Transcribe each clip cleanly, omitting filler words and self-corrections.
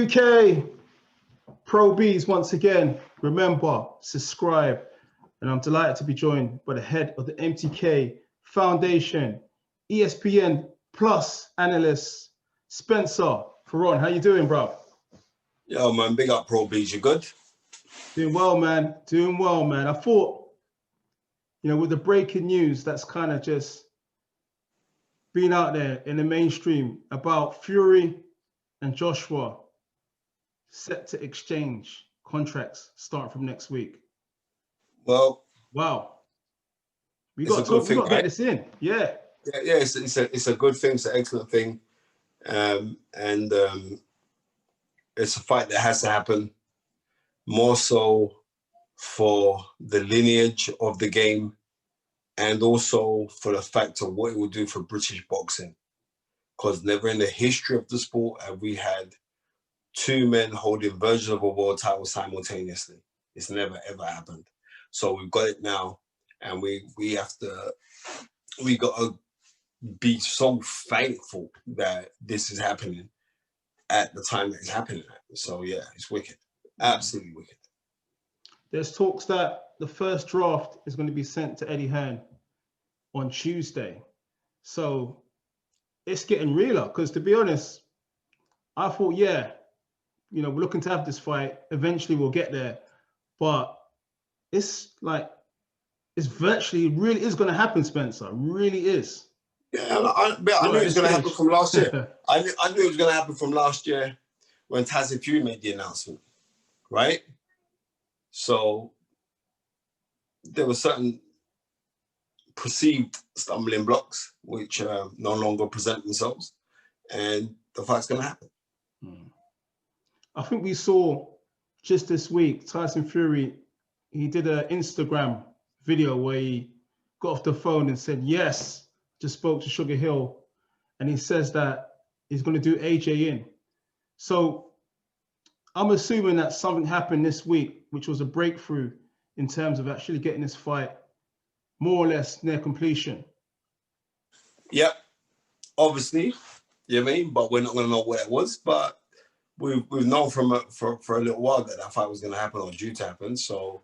UK Pro Bs once again. Remember, subscribe. And I'm delighted to be joined by the head of the MTK Foundation, ESPN Plus analyst, Spencer Fearon. How you doing, bro? Yo, man, big up Pro Bs. You good? Doing well, man. Doing well, man. I thought, with the breaking news that's kind of just been out there in the mainstream about Fury and Joshua set to exchange contracts starting from next week. Well, wow, we it's got a good thing, to get right? this in. Yeah. It's a good thing. It's an excellent thing, it's a fight that has to happen. More so for the lineage of the game, and also for the fact of what it will do for British boxing. Because never in the history of the sport have we had two men holding versions of a world title simultaneously. It's never ever happened. So we've got it now, and we got to be so thankful that this is happening at the time that it's happening at. So yeah, it's wicked, absolutely wicked. There's talks that the first draft is going to be sent to Eddie Hearn on Tuesday. So it's getting realer, because to be honest, I thought, we're looking to have this fight. Eventually we'll get there. But it's virtually really is going to happen, Spencer. It really is. Yeah, I knew it was going to happen from last year. I knew it was going to happen from last year when Tyson Fury made the announcement, right? So there were certain perceived stumbling blocks which no longer present themselves, and the fight's going to happen. I think we saw just this week, Tyson Fury, he did an Instagram video where he got off the phone and said, yes, just spoke to Sugar Hill, and he says that he's going to do AJ in. So I'm assuming that something happened this week, which was a breakthrough in terms of actually getting this fight more or less near completion. Yep, obviously, you know what I mean? But we're not going to know what it was. But we've known for a little while that fight was going to happen or due to happen. So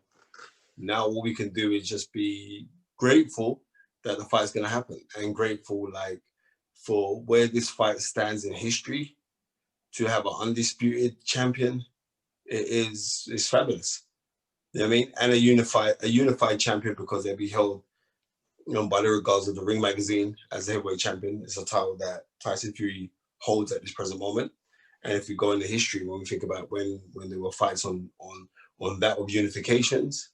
now all we can do is just be grateful that the fight's going to happen, and grateful for where this fight stands in history. To have an undisputed champion is fabulous. You know what I mean? And a unified champion, because they'll be held, by the regards of the Ring magazine as the heavyweight champion. It's a title that Tyson Fury holds at this present moment. And if we go into history, when we think about when there were fights on that of unifications,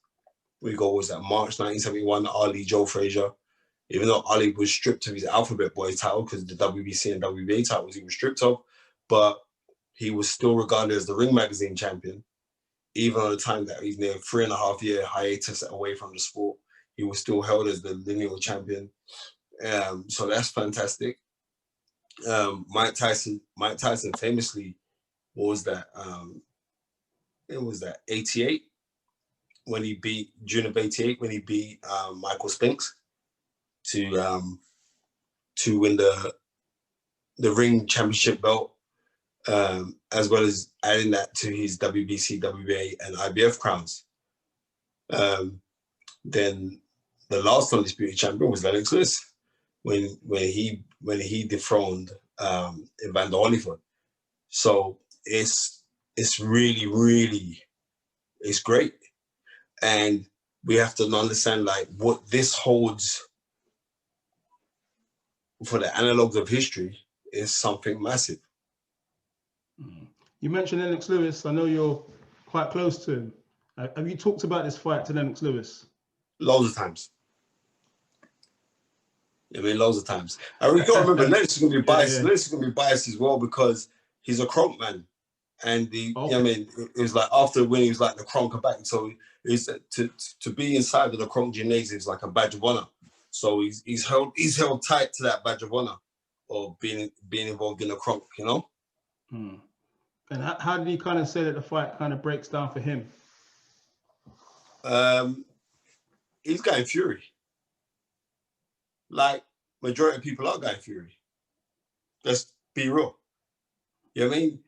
we go, was that March 1971, Ali, Joe Frazier. Even though Ali was stripped of his Alphabet Boys title, because the WBC and WBA titles he was stripped of, but he was still regarded as the Ring magazine champion, even on the time that he's near 3.5 year hiatus away from the sport. He was still held as the lineal champion. So that's fantastic. Mike Tyson famously was that, it was that 88 when he beat, June of 88, when he beat Michael Spinks to win the Ring championship belt, as well as adding that to his WBC, WBA, and IBF crowns. Then the last undisputed champion was Lennox Lewis, when he dethroned Evander Holyfield. So it's really, really, it's great, and we have to understand what this holds for the analogs of history is something massive. You mentioned Lennox Lewis. I know you're quite close to him. Have you talked about this fight to Lennox Lewis? Loads of times. I mean, loads of times. And we got to remember, Lennox is going to be biased. Lennox is going to be biased as well, because he's a Kronk man. And you know what I mean, it was like after winning, he was like the Kronk back. So it's to be inside of the Kronk gymnasium is like a badge of honor. So he's held tight to that badge of honor of being involved in the Kronk, And how did he kind of say that the fight kind of breaks down for him? He's going Fury. Like majority of people are going Fury. Let's be real. You know what I mean?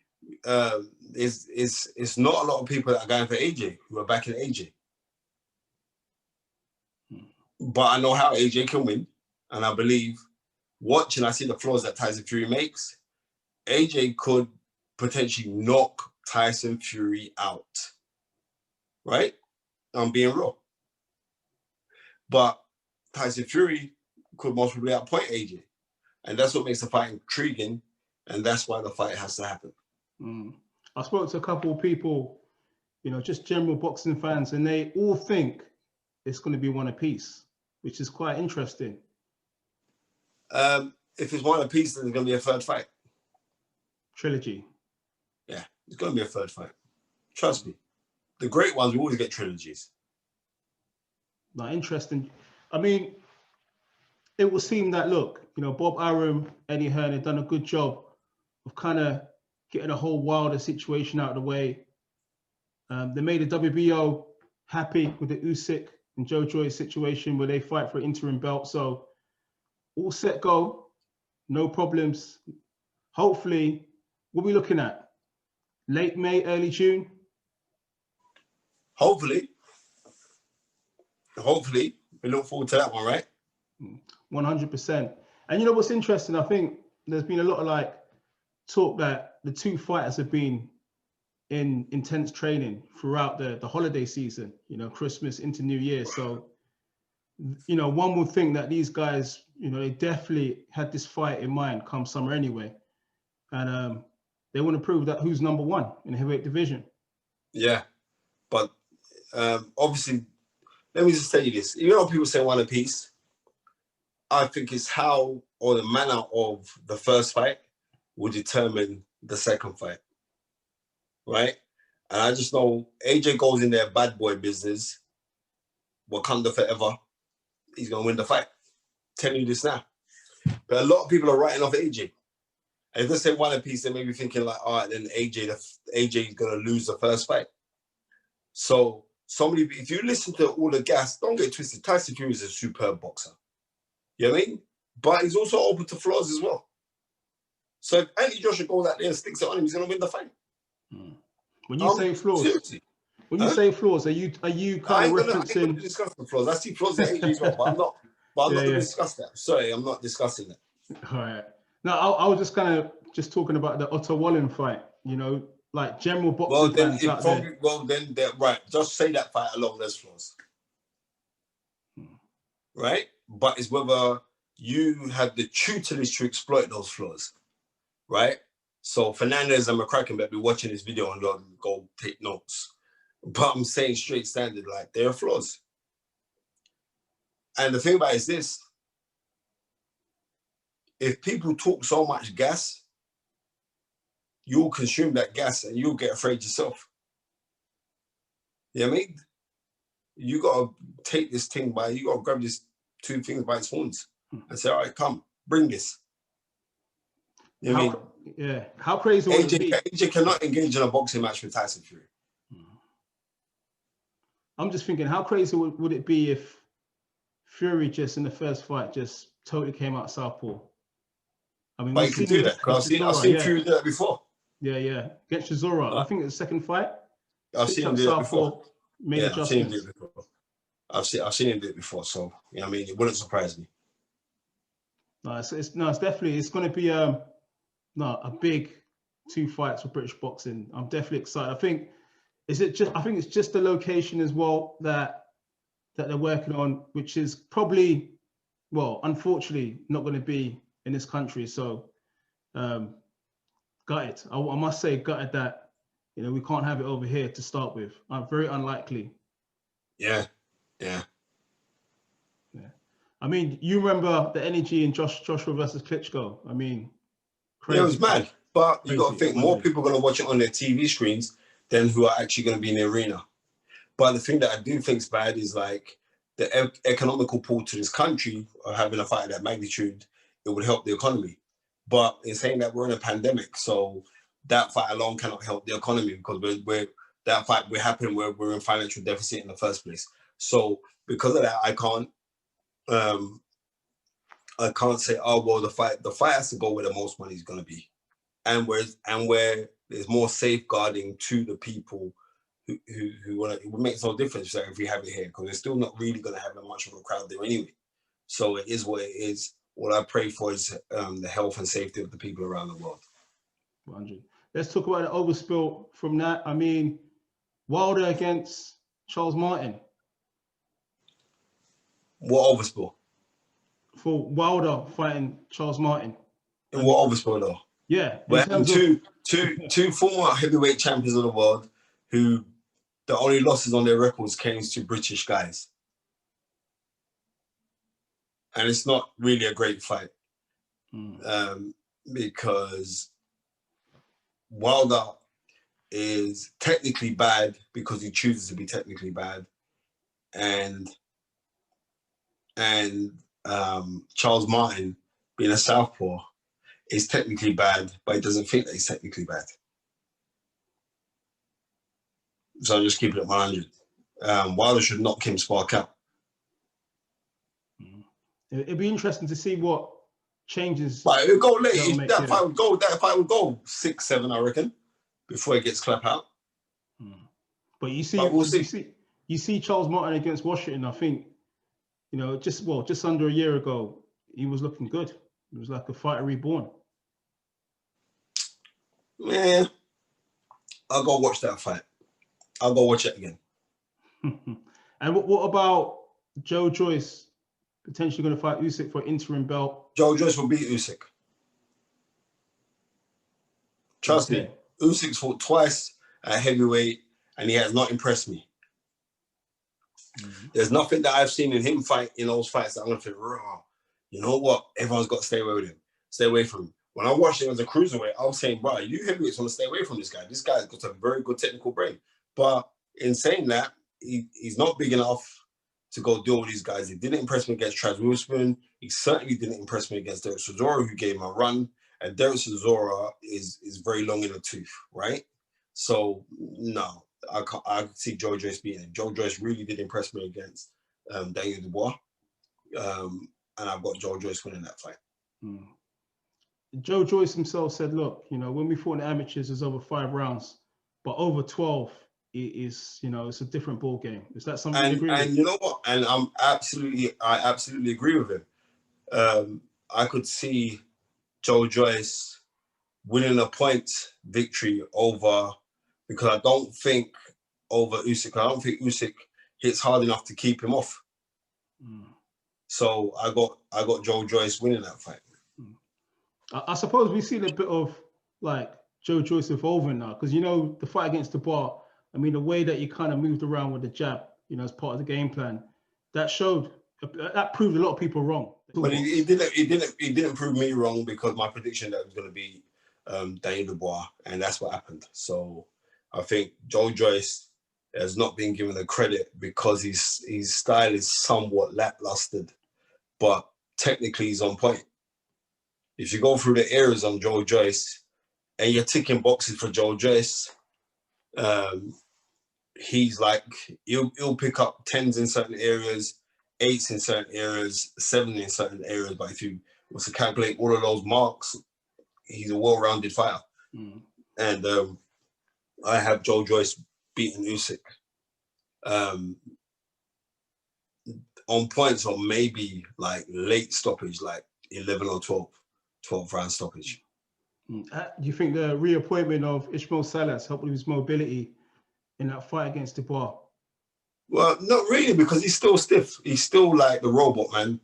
it's not a lot of people that are going for AJ who are backing AJ. But I know how AJ can win, and I believe watching, I see the flaws that Tyson Fury makes. AJ could potentially knock Tyson Fury out, right? I'm being real. But Tyson Fury could most probably outpoint AJ. And that's what makes the fight intriguing. And that's why the fight has to happen. I spoke to a couple of people, you know, just general boxing fans, and they all think it's going to be one apiece, which is quite interesting. If it's one apiece, then there's going to be a third fight. Trilogy. Yeah, it's going to be a third fight. Trust me. The great ones, we always get trilogies. Not interesting. I mean, it would seem that, look, you know, Bob Arum, Eddie Hearn have done a good job of kind of getting a whole Wilder situation out of the way. They made the WBO happy with the Usyk and Joe Joyce situation where they fight for an interim belt. So all set, go, no problems. Hopefully, what are we looking at? Late May, early June? Hopefully, we look forward to that one, right? 100%. And you know what's interesting? I think there's been a lot of like talk that the two fighters have been in intense training throughout the holiday season, you know, Christmas into New Year. So, you know, one would think that these guys, you know, they definitely had this fight in mind come summer anyway. And they want to prove that who's number one in the heavyweight division. Yeah. But obviously, let me just tell you this. You know, people say one apiece. I think it's how or the manner of the first fight will determine the second fight, right? And I just know AJ goes in there bad boy business, Wakanda forever. He's going to win the fight. Telling you this now. But a lot of people are writing off AJ. And if they say one apiece, they may be thinking like, all right, then AJ is going to lose the first fight. So if you listen to all the gas, don't get twisted. Tyson Fury is a superb boxer. You know what I mean? But he's also open to flaws as well. So if Anthony Joshua goes out there and sticks it on him, he's going to win the fight. When you say flaws, seriously. When you say flaws, are you kind of referencing? I ain't going to discuss the flaws. I see flaws in AJ as well, but I'm not. But I'm not going to discuss that. Sorry, I'm not discussing that. All right. No, I was just kind of talking about the Otto Wallen fight. You know, like general boxing fans out there. Well, then, right. Just say that fight alone. There's flaws, right? But it's whether you have the tutelage to exploit those flaws, right? So Fernandez and McCracken better be watching this video and go take notes. But I'm saying straight standard, like, there are flaws. And the thing about it is this. If people talk so much gas, you'll consume that gas and you'll get afraid yourself. You know what I mean? You got to take this thing you got to grab this two things by its horns and say, all right, come, bring this. You know what I mean? Yeah. How crazy would it be? AJ cannot engage in a boxing match with Tyson Fury. I'm just thinking, how crazy would it be if Fury just in the first fight just totally came out southpaw? I mean, but he can do that because I've seen Fury do that before. Yeah. Against Chisora. I think it's the second fight. I've seen him do it before. Made adjustments. I've seen him do it before. So, you know what I mean? It wouldn't surprise me. No, it's definitely, it's going to be a big two fights for British boxing. I'm definitely excited. I think it's just the location as well that they're working on, which is probably, well, unfortunately, not going to be in this country. So, gutted. I must say, gutted that, you know, we can't have it over here to start with. Very unlikely. Yeah. I mean, you remember the energy in Joshua versus Klitschko. I mean, crazy. Yeah, it was mad. But you got to think more people are going to watch it on their TV screens than who are actually going to be in the arena. But the thing that I do think is bad is like the economical pull to this country of having a fight of that magnitude. It would help the economy. But in saying that, we're in a pandemic, so that fight alone cannot help the economy because we're in financial deficit in the first place. So because of that, I can't say, oh well, the fight has to go where the most money is going to be, and where there's more safeguarding to the people who want to. It makes no difference if we have it here, because we're still not really going to have that much of a crowd there anyway. So it is what it is. What I pray for is the health and safety of the people around the world. 100. Let's talk about the overspill from that. I mean, Wilder against Charles Martin. What overspill? For Wilder fighting Charles Martin. And what overspill though? Yeah. We're having two former heavyweight champions of the world who the only losses on their records came to British guys. And it's not really a great fight. Because Wilder is technically bad because he chooses to be technically bad. And Charles Martin, being a southpaw, is technically bad, but he doesn't think that he's technically bad. So I'll just keep it at 100. Wilder should knock him spark out. It'd be interesting to see what changes. But it would go late. That fight would go 6-7, I reckon, before it gets clapped out. But you see, you see Charles Martin against Washington. I think, you know, just under a year ago, he was looking good. It was like a fighter reborn. Yeah, I'll go watch that fight. I'll go watch it again. And what about Joe Joyce potentially going to fight Usyk for interim belt? Joe Joyce will beat Usyk. Trust me. Usyk's fought twice at heavyweight, and he has not impressed me. There's nothing that I've seen in him fight in those fights that I'm going to think, raw. You know what? Everyone's got to stay away with him. Stay away from him. When I watched him as a cruiserweight, I was saying, bro, you heavyweights want to stay away from this guy. This guy's got a very good technical brain. But in saying that, he's not big enough to go deal with these guys. He didn't impress me against Chaz Wilson. He certainly didn't impress me against Derek Chisora, who gave him a run. And Derek Chisora is very long in the tooth, right? So, no, I see Joe Joyce beating him. Joe Joyce really did impress me against Daniel Dubois. And I've got Joe Joyce winning that fight. Joe Joyce himself said, look, you know, when we fought in the amateurs, it's over 5 rounds, but over 12, it is, you know, it's a different ball game. Is that something you agree with? And you know what? And I absolutely agree with him. I could see Joe Joyce winning a point victory over, because I don't think over Usyk. I don't think Usyk hits hard enough to keep him off. So I got Joe Joyce winning that fight. I suppose we've seen a bit of like Joe Joyce evolving now, because, you know, the fight against Dubois, I mean, the way that he kind of moved around with the jab, you know, as part of the game plan, that proved a lot of people wrong. But he didn't prove me wrong, because my prediction that it was going to be Daniel Dubois, and that's what happened. So I think Joe Joyce has not been given the credit because his style is somewhat lackluster, but technically he's on point. If you go through the areas on Joe Joyce and you're ticking boxes for Joe Joyce, he's like, he'll pick up 10s in certain areas, 8s in certain areas, 7 in certain areas. But if you was to calculate all of those marks, he's a well-rounded fighter. And I have Joe Joyce beating Usyk on points, or maybe like late stoppage, like 11 or 12 round stoppage. Do you think the reappointment of Ishmael Salas helped with his mobility in that fight against Dubois? Well, not really, because he's still stiff. He's still like the robot man,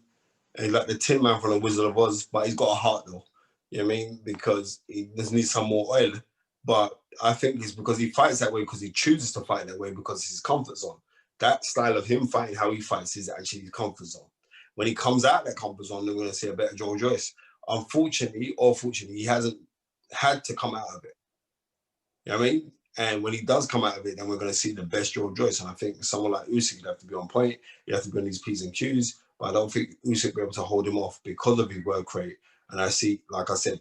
and like the Tin Man from the Wizard of Oz, but he's got a heart though. You know what I mean? Because he just needs some more oil. But I think it's because he fights that way, because he chooses to fight that way, because it's his comfort zone. That style of him fighting, how he fights, is actually his comfort zone. When he comes out that comfort zone, they're going to see a better Joe Joyce. Unfortunately, or fortunately, he hasn't had to come out of it. You know what I mean? And when he does come out of it, then we're going to see the best Joe Joyce. And I think someone like Usyk, you'd have to be on point. You have to be on these P's and Q's. But I don't think Usyk will be able to hold him off because of his work rate. And I see, like I said,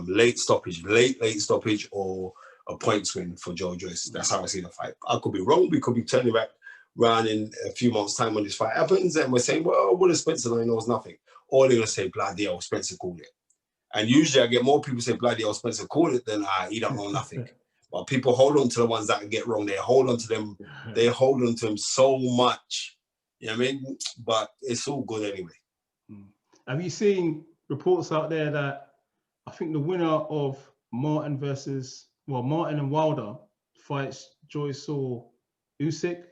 late stoppage or a points win for Joe Joyce. That's how I see the fight. I could be wrong. We could be turning back around in a few months' time when this fight happens, and we're saying, well, what if Spencer knows nothing? Or they're going to say, bloody hell, Spencer called it. And usually I get more people say, bloody hell, Spencer called it than he don't know nothing. But people hold on to the ones that get wrong. They hold on to them. They hold on to them so much. You know what I mean? But it's all good anyway. Have you seen reports out there that I think the winner of Martin and Wilder fights Joyce or Usyk?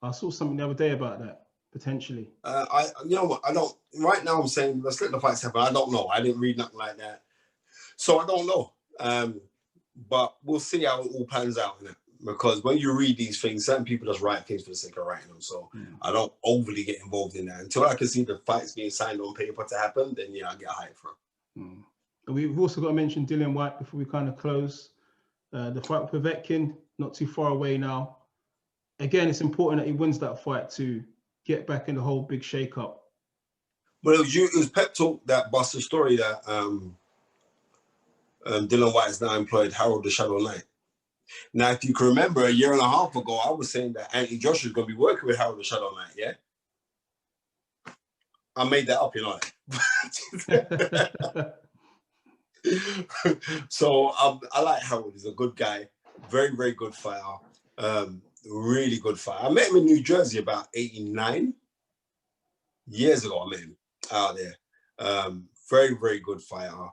I saw something the other day about that, potentially. You know what? I don't. Right now, I'm saying let's let the fights happen. I don't know. I didn't read nothing like that, so I don't know. But we'll see how it all pans out, innit? Because when you read these things, certain people just write things for the sake of writing them. So I don't overly get involved in that until I can see the fights being signed on paper to happen. Then yeah, I get hyped for it. We've also got to mention Dillian Whyte before we kind of close. The fight with Povetkin, not too far away now. Again, it's important that he wins that fight to get back in the whole big shake-up. Well, it was Pep Talk that bust the story that Dillian Whyte has now employed Harold the Shadow Knight. Now, if you can remember, a year and a half ago, I was saying that Anthony Joshua is going to be working with Harold the Shadow Knight, yeah? I made that up, you know. So I like Harold. He's a good guy. Very, very good fighter. Really good fighter. I met him in New Jersey about 89 years ago. I met him out there. Very, very good fighter.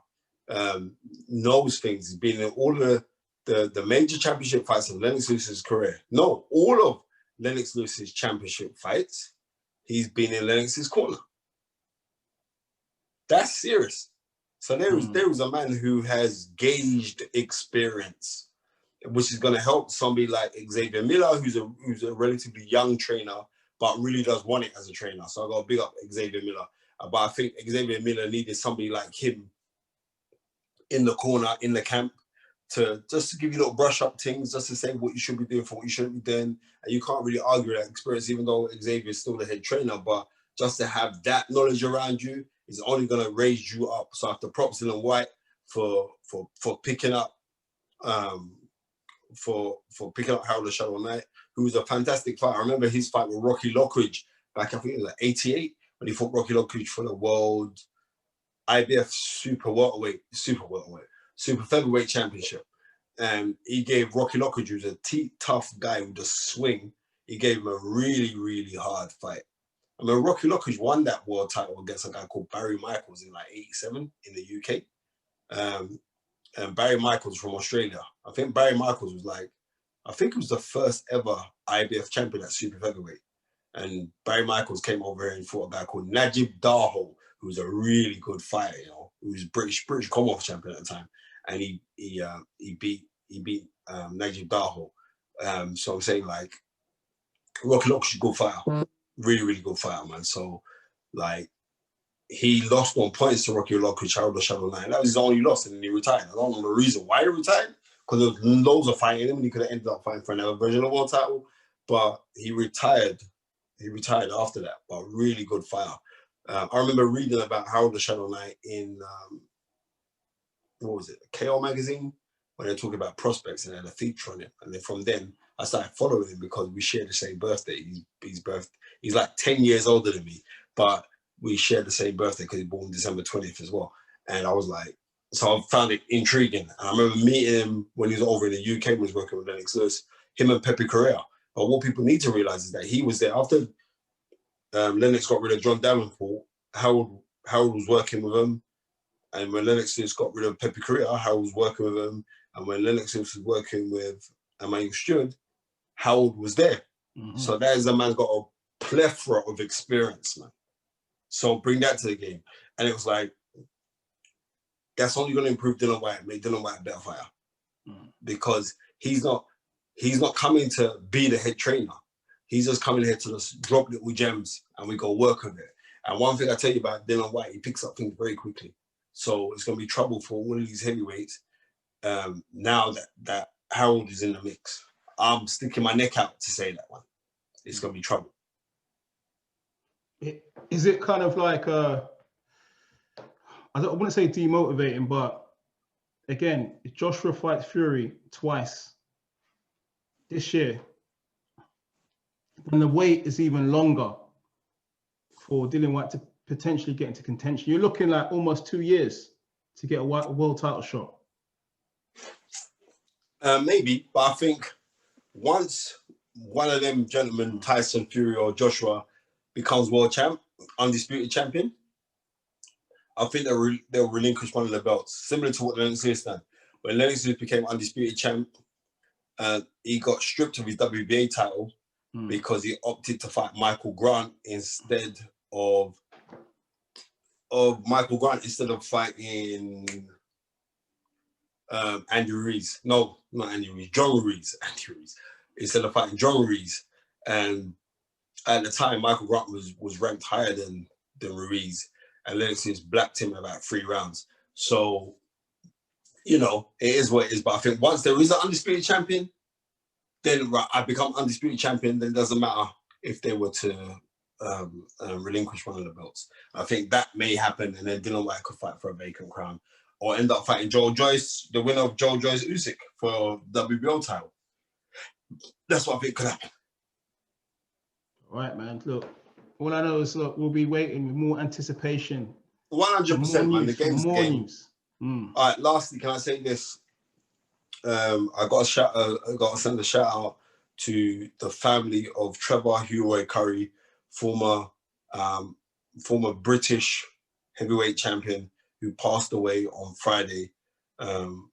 Knows things. He's been in all the major championship fights of Lennox Lewis's career. No, all of Lennox Lewis's championship fights, he's been in Lennox's corner. That's serious. So there was a man who has gauged experience, which is going to help somebody like Xavier Miller, who's a relatively young trainer, but really does want it as a trainer. So I got to big up Xavier Miller. But I think Xavier Miller needed somebody like him in the corner, in the camp, to give you little brush up things, just to say what you should be doing for what you shouldn't be doing. And you can't really argue that experience, even though Xavier is still the head trainer. But just to have that knowledge around you is only going to raise you up. So after props Dillian Whyte for picking up for picking up Harold the Shadow Knight, who was a fantastic fighter. I remember his fight with Rocky Lockridge back, I think it was like 88, when he fought Rocky Lockridge for the world IBF super featherweight championship. And he gave Rocky Lockridge, who's a tough guy with a swing, he gave him a really, really hard fight. I mean, Rocky Lockridge won that world title against a guy called Barry Michaels in like 87 in the UK. And Barry Michaels from Australia. I think Barry Michaels was he was the first ever IBF champion at super featherweight. And Barry Michaels came over here and fought a guy called Najib Darho, who was a really good fighter, you know, who was British Commonwealth champion at the time. And he beat Najib Darho. So I'm saying, like, Rocky Lockridge is a good fighter. Really, really good fighter, man. So, like, he lost on points to Rocky Lockridge, Harold the Shadow Knight. That was his only loss, and then he retired. I don't know the reason why he retired, because there was loads of fighting him, and he could have ended up fighting for another version of the world title. But he retired. He retired after that, but really good fighter. I remember reading about Harold the Shadow Knight in, what was it, KO magazine, when they talk about prospects and they had a feature on it. And then from then, I started following him because we share the same birthday. He's like 10 years older than me, but we share the same birthday because he's born December 20th as well. And I was like, so I found it intriguing. And I remember meeting him when he was over in the UK when he was working with Lennox Lewis, him and Pepe Correa. But what people need to realize is that he was there after Lennox got rid of John Davenport. Harold was working with him. And when Lennox Lewis got rid of Pepe Correa, Harold was working with him. And when Lennox Lewis was working with Emmanuel Stewart, Harold was there. So that is a man got a plethora of experience, man. So bring that to the game. And it was like, that's only going to improve Dillian Whyte, make Dillian Whyte a better fighter. Because he's not coming to be the head trainer. He's just coming here to just drop little gems and we go work on it. And one thing I tell you about Dillian Whyte, he picks up things very quickly. So it's going to be trouble for all of these heavyweights now that Harold is in the mix. I'm sticking my neck out to say that one. It's going to be trouble. Is it kind of like, I wouldn't say demotivating, but again, if Joshua fights Fury twice this year, and the wait is even longer for Dillian Whyte to potentially get into contention, you're looking like almost 2 years to get a world title shot? Maybe, but I think once one of them gentlemen, Tyson Fury or Joshua, becomes world champ, undisputed champion, I think they'll relinquish one of the belts, similar to what Lennox Lewis done. When Lennox Lewis became undisputed champ, he got stripped of his WBA title because he opted to fight Michael Grant instead of fighting Andy Ruiz. No, not Andy Ruiz, John Ruiz. Andy Ruiz. Instead of fighting John Ruiz. And at the time, Michael Grant was ranked higher than Ruiz. And Lennox Lewis blacked him about 3 rounds. So, you know, it is what it is. But I think once there is an undisputed champion, then I become undisputed champion. Then it doesn't matter if they were to relinquish one of the belts. I think that may happen, and then Dylan White could fight for a vacant crown, or end up fighting Joel Joyce, the winner of Joel Joyce Usyk, for WBO title. That's what I think could happen. All right, man. Look, all I know is, look, we'll be waiting with more anticipation. 100%, man. The game's more game. News. All right. Lastly, can I say this? I got to send a shout out to the family of Trevor Hugh Curry, former British heavyweight champion, who passed away on Friday from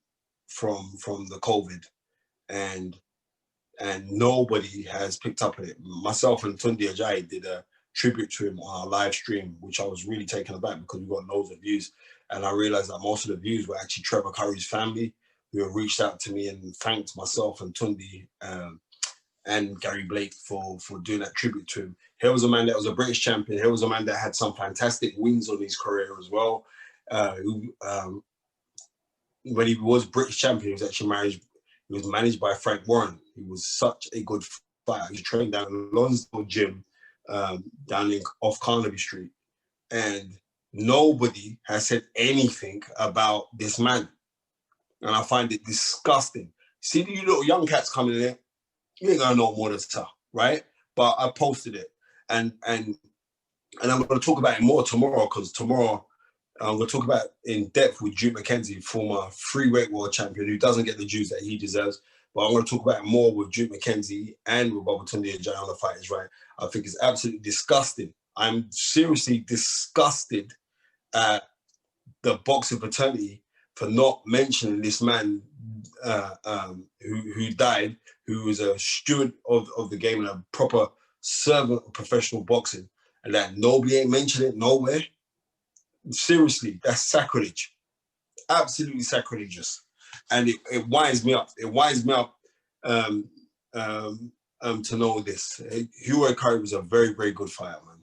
the COVID, and nobody has picked up on it. Myself and Tunde Ajayi did a tribute to him on our live stream, which I was really taken aback because we got loads of views, and I realized that most of the views were actually Trevor Curry's family, who have reached out to me and thanked myself and Tunde and Gary Blake for doing that tribute to him. Here was a man that was a British champion. Here was a man that had some fantastic wins on his career as well. When he was British champion, he was actually managed by Frank Warren. He was such a good fighter. He trained down in Lonsdale Gym, down off Carnaby Street. And nobody has said anything about this man. And I find it disgusting. See you little young cats coming in there, you ain't gonna know more than stuff, right? But I posted it, and I'm gonna talk about it more tomorrow, because tomorrow I'm gonna talk about it in depth with Duke McKenzie, former freeweight world champion, who doesn't get the dues that he deserves. But I'm gonna talk about it more with Duke McKenzie and with Babatunde Ajayi on The Fight Is Right. I think it's absolutely disgusting. I'm seriously disgusted at the boxing fraternity for not mentioning this man who died, who was a steward of the game and a proper servant of professional boxing, and that nobody ain't mentioned it nowhere. Seriously, that's sacrilege. Absolutely sacrilegious. And it winds me up. It winds me up to know this. Hugh Curry was a very, very good fighter, man.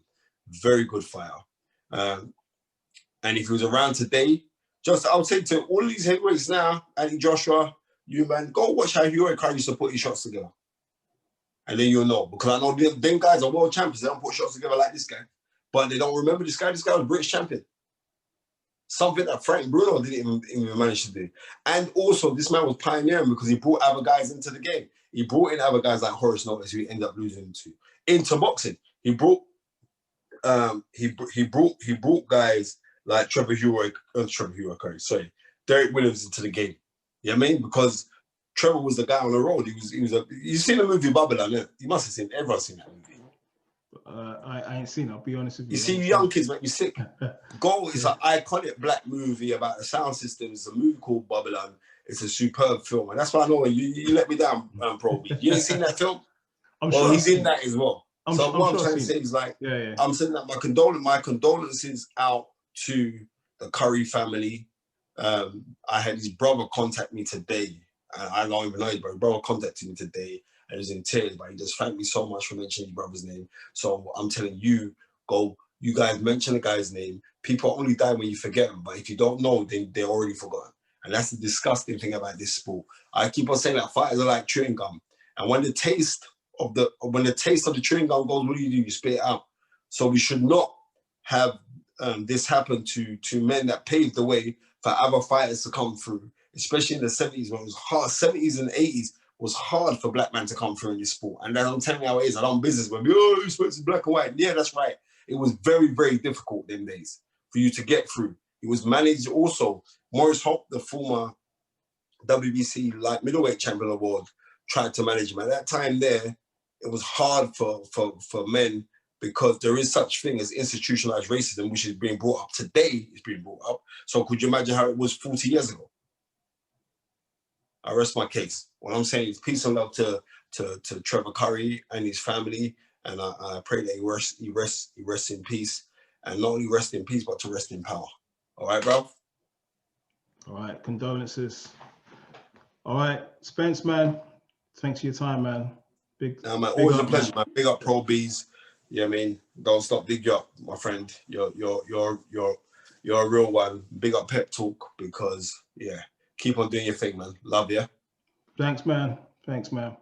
Very good fighter. And if he was around today, I would say to all of these heavyweights now, Anthony Joshua, you, man, go watch how Hugh Curry used to put his shots together. And then you'll know. Because I know them guys are world champions. They don't put shots together like this guy. But they don't remember this guy. This guy was British champion. Something that Frank Bruno didn't even manage to do. And also, this man was pioneering because he brought other guys into the game. He brought in other guys like Horace Notice, who he ended up losing into boxing. He brought guys like Derek Williams into the game. You know what I mean? Because Trevor was the guy on the road. You've seen the movie Babylon, yeah? You must have seen, everyone's seen that movie. I ain't seen it, I'll be honest with you. You see young kids make me sick. It's an iconic black movie about the sound system. It's a movie called Babylon. It's a superb film. And that's why I know you let me down, probably. You ain't seen that film? He's in that as well. I'm trying to say is like, I'm sending that my condolences out to the Curry family. I had his brother contact me today. I don't even know his brother. His brother contacted me today and he was in tears, but he just thanked me so much for mentioning his brother's name. So I'm telling you, you guys mention the guy's name. People only die when you forget them, but if you don't know, then they're already forgotten. And that's the disgusting thing about this sport. I keep on saying that fighters are like chewing gum. And when the taste of the chewing gum goes, what do? You spit it out. So we should not have this happen to men that paved the way for other fighters to come through, especially in the 70s when it was hard. 70s and 80s was hard for black men to come through in this sport. And then I'm telling you how it is. I don't business with me. Oh, you're supposed to be black and white. Yeah, that's right. It was very, very difficult them days for you to get through. He was managed also. Maurice Hope, the former WBC light middleweight champion of the world, tried to manage him. At that time there, it was hard for men because there is such thing as institutionalized racism, which is being brought up today, is being brought up. So could you imagine how it was 40 years ago? I rest my case. What I'm saying is peace and love to Trevor Curry and his family. And I pray that he rests in peace. And not only rest in peace, but to rest in power. All right, bro? All right, condolences. All right, Spence, man. Thanks for your time, man. Man, always a pleasure, man. Big up Pro Bees. Yeah, I mean, don't stop. Big you up, my friend. You're a real one. Big up Pep Talk because yeah, keep on doing your thing, man. Love you. Thanks, man. Thanks, man.